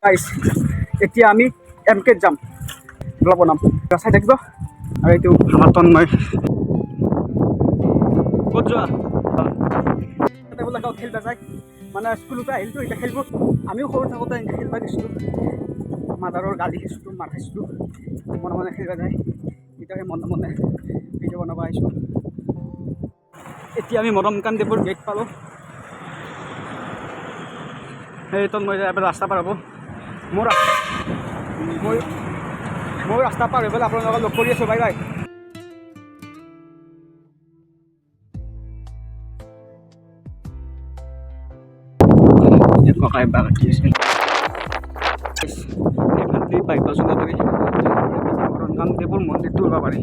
গাইছ এতিয়া আমি এম কেত যাম ব্লগ বনাম চাই থাকিব আৰু এইটো আমাৰ তন্ময় ক'ত যোৱা তাতে বোলে গাঁৱত খেলিব যায় মানে স্কুলৰ পৰা আহিলতো এতিয়া খেলিব আমিও সৰু থাকোঁতে এনেকৈ খেলিব গৈছিলোঁ মাদাৰৰ গালি খাইছিলোঁ মাৰ খাইছিলোঁ মনে মনে খেলিব যায় এতিয়া সেই মনে মনে ভিডিঅ' বনাব আহিছোঁ এতিয়া আমি মদন কামদেৱৰ গেট পালোঁ সেই তন্ময় এবাৰ ৰাস্তা পাৰ হ'ব মই ৰাস্তা পাৰ হৈ পেলাই আপোনালোকক লগ কৰি আছোঁ বাই বাই ককাই বাগি আছে বাইপাছ ওলাবি মদন কামদেৱৰ মন্দিৰটো ওলাব পাৰি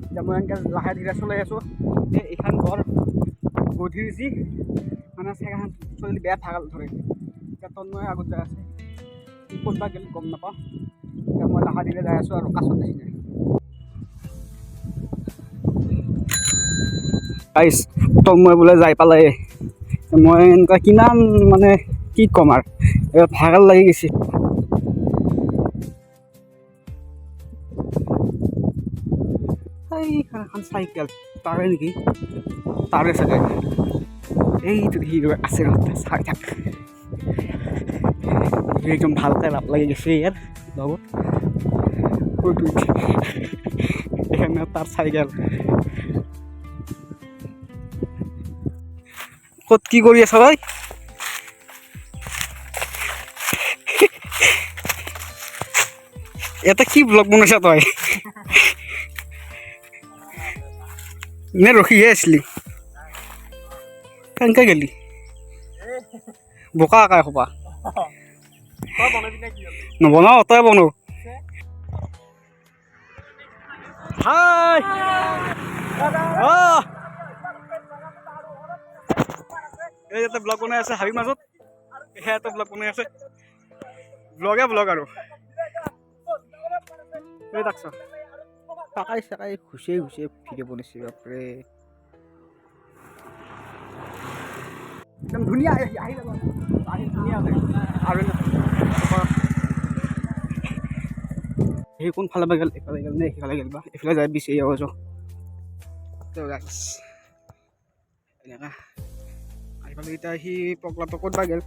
এতিয়া মই এনেকৈ লাহে ধীৰে চলাই আছোঁ এইখন ঘৰ গধূলি যি মানে চাইকেলখন চলি বেয়া ভাগাল ধৰে এতিয়া তন্ময় আগত যাই আছে ক'তবা গ'লে গম নাপাওঁ এতিয়া মই লাহে ধীৰে যাই আছোঁ আৰু কাছত নিচিনা গাইছ তন্ময় বোলে যাই পালে মই এনেকুৱা কিমান মানে কি ক'ম আৰু ভাগাল লাগি গৈছে এইখন চাইকেল তাৰে নেকি তাৰে চাগে এইটো সি আছে চাই থাক একদম ভালকৈ লাভ লাগি গৈছে ইয়াত লগত এখানে তার চাইকেল ক'ত কি কৰি আছ ভাই এটা কি ব্লগ বনাইছা তই নে ৰখিহে আছিলি কেনেকৈ গেলি বোকা আকাই খোপা নবনাও তই বনাও হাই এই এটা ব্লগ বনাই আছে হাবিৰ মাজত সেয়া এটা ব্লগ বনাই আছে ব্লগ আৰু এই দেখছ টাকাই চাকাই ঘুচিয়ে ভিডিঅ' বনাইছে বাপৰে একদম ধুনীয়া আহি যাব ধুনীয়া আৰু সেই কোনফালে গ'ল এইফালে গ'ল নে সেইফালে গ'ল বা এইফালে যাই বিচাৰি আহ যাওঁ এনেকা এইফালে এতিয়া সি পগলাটো ক'তবা গ'ল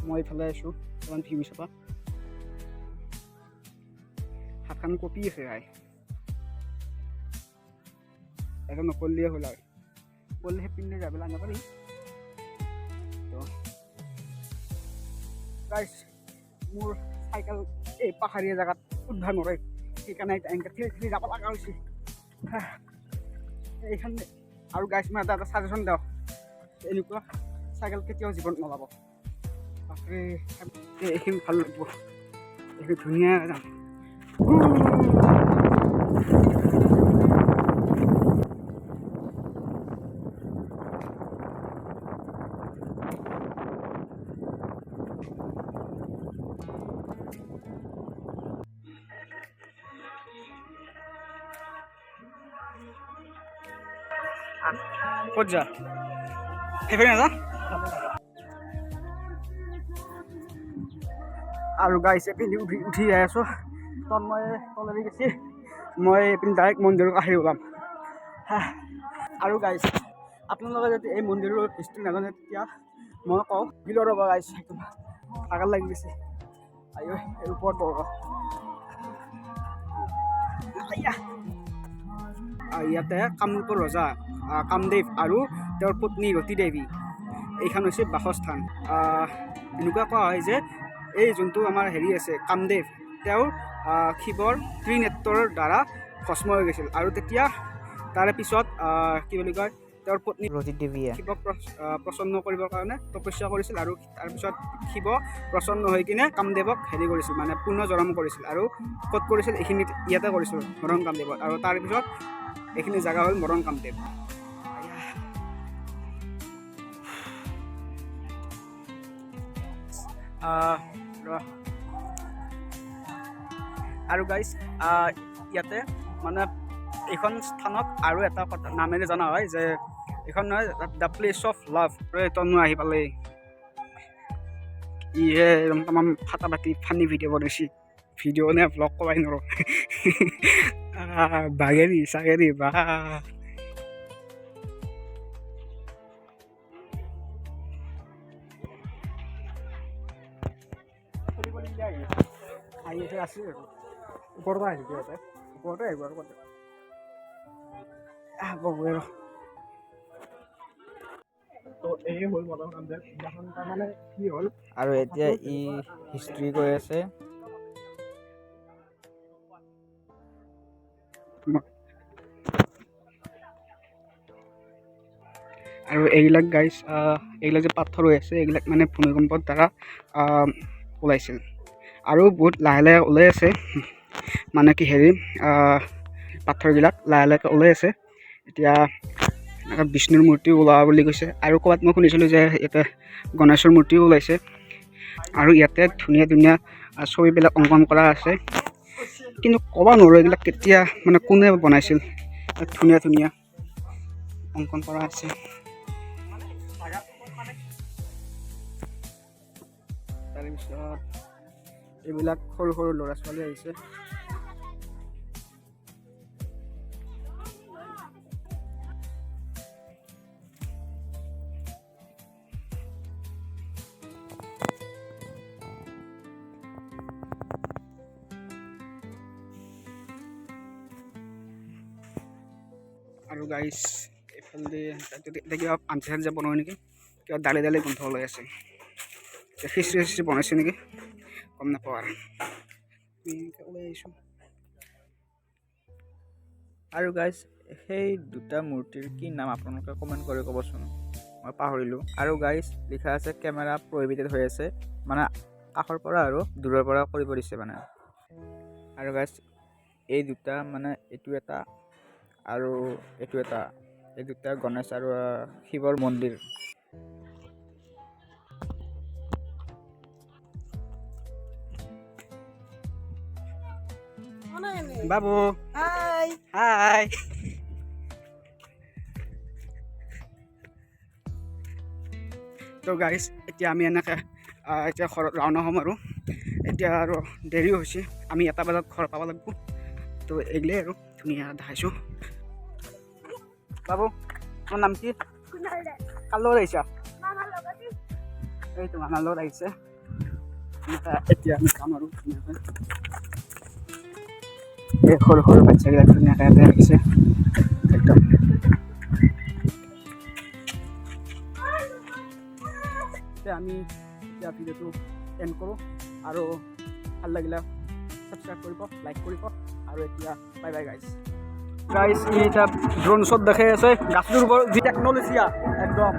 মই এইফালে আছোঁ অকণমান ভিউ চাবা হাতখন কঁপি আছে ভাই এটা নকৰিলে হ'ল আৰু কৰিলে পিনে যাবলৈ আনিব পাৰি গাইছ মোৰ চাইকেল এই পাহাৰীয়া জেগাত উঠিব নোৱাৰে সেইকাৰণে এনেকৈ ঠেলি যাব লগা হৈছে এইখন আৰু গাইছ মই এটা ছাজেশ্যন দিওঁ এনেকুৱা চাইকেল কেতিয়াও জীৱনত নলাব বাপৰে এইখিনি ভাল লাগিব এইখিনি ধুনীয়া যাম ক'ত যা সেইফালে নাযা আৰু গাইছ এপিনে উঠি যাই আছোঁ তখন মই তলেদি গেছি মই এপিনে ডাইৰেক্ট মন্দিৰৰ কাষেদি ওলাম আৰু গাইছ আপোনালোকে যদি এই মন্দিৰৰ হিষ্ট্ৰী নাজানে তেতিয়া মই কওঁ বিলৰ ৰ'বা গাইছ একদম ভাগৰ লাগি গৈছে আইঅ এই ওপৰত বৰক ইয়াতে কামৰূপৰ ৰজা কামদেৱ আৰু তেওঁৰ পত্নী ৰতি দেৱী এইখন হৈছে বাসস্থান এনেকুৱা কোৱা হয় যে এই যোনটো আমাৰ হেৰি আছে কামদেৱ তেওঁৰ শিৱৰ ত্ৰিনেত্ৰৰ দ্বাৰা ভস্ম হৈ গৈছিল আৰু তেতিয়া তাৰে পিছত কি বুলি কয় তেওঁৰ পত্নী ৰতি দেৱীয়ে শিৱক প্ৰসন্ন কৰিবৰ কাৰণে তপস্যা কৰিছিল আৰু তাৰপিছত শিৱ প্ৰসন্ন হৈ কিনে কামদেৱক হেৰি কৰিছিল মানে পুনৰ্জন্ম কৰিছিল আৰু ক'ত কৰিছিল এইখিনিত ইয়াতে কৰিছিল মদন কামদেৱত আৰু তাৰপিছত এইখিনি জেগা হ'ল মদন কামদেৱ আৰু গাইছ ইয়াতে মানে এইখন স্থানক আৰু এটা কথা নামেৰে জনা হয় যে এইখন নহয় দ্য প্লেচ অফ লাভ তন্ময় আহি পালে ইহে একদম তামাম ফাটা পাতি ফানি ভিডিঅ' বনাইছি ভিডিঅ' নে ব্লগ কবাই নোৱাৰোঁ বাগেৰি চাগেৰি বা আহি আছে আৰু ওপৰতে আহিছে ইয়াতে ওপৰতে আহিব আৰু বহু আৰু তো এই হ'ল মদন কামদেৱ সিদিনাখন তাৰমানে কি হ'ল আৰু এতিয়া ই হিষ্ট্ৰী কৈ আছে আৰু এইবিলাক গাইজ এইবিলাক যে পাথৰ হৈ আছে এইবিলাক মানে ভূমিকম্পৰ দ্বাৰা ওলাইছিল আৰু বহুত লাহে লাহে ওলাই আছে মানে কি হেৰি পাথৰবিলাক লাহে লাহে ওলাই আছে এতিয়া বিষ্ণুৰ মূৰ্তি ওলোৱা বুলি কৈছে আৰু ক'ৰবাত মই শুনিছিলোঁ যে ইয়াতে গণেশৰ মূৰ্তিও ওলাইছে আৰু ইয়াতে ধুনীয়া ধুনীয়া ছবিবিলাক অংকন কৰা আছে কিন্তু ক'ব নোৱাৰোঁ এইবিলাক কেতিয়া মানে কোনে বনাইছিল ধুনীয়া ধুনীয়া অংকন কৰা আছে তাৰপিছত এইবিলাক সৰু সৰু ল'ৰা ছোৱালী আহিছে আৰু গাইজ এইফালে কিবা আঞ্জা চাঞ্জা বনায় নেকি কিবা দালি দালি গোন্ধ ওলাই আছে খিচিৰি চিচিৰি বনাইছে নেকি গম নাপাওঁ আৰু ওলাই আহিছোঁ আৰু গাইজ সেই দুটা মূৰ্তিৰ কি নাম আপোনালোকে কমেণ্ট কৰি ক'বচোন মই পাহৰিলোঁ আৰু গাইজ লিখা আছে কেমেৰা প্ৰহিবিটেড হৈ আছে মানে কাষৰ পৰা আৰু দূৰৰ পৰা কৰিব দিছে মানে আৰু গাইজ এই দুটা মানে এইটো এটা আৰু এইটো এটা এই দুটা গণেশ আৰু শিৱৰ মন্দিৰ বাবু হাই হাই তো গাইজ এতিয়া আমি এনেকৈ এতিয়া ঘৰত ৰাওনা হ'ম আৰু এতিয়া আৰু দেৰিও হৈছে আমি 1টা বজাত ঘৰ পাব লাগিব তো এইগিলে আৰু ধুনীয়া দেখাইছোঁ বাবু তোমাৰ নাম কি কাৰ লগত আহিছা এইটো মামাৰ লগত আহিছে এতিয়া আমি কাম আৰু ধুনীয়াকৈ এই সৰু সৰু বাচ্চাবিলাক ধুনীয়াকৈ ইয়াতে আহিছে একদম এতিয়া আমি এতিয়া ভিডিঅ'টো এণ্ড কৰোঁ আৰু ভাল লাগিলে ছাবস্ক্ৰাইব কৰিব লাইক কৰিব আৰু এতিয়া বাই বাই গাইজ গাইজ ই এতিয়া ড্ৰোন শ্বট দেখাই আছে গাছটোৰ ওপৰত যি টেকন'লজি একদম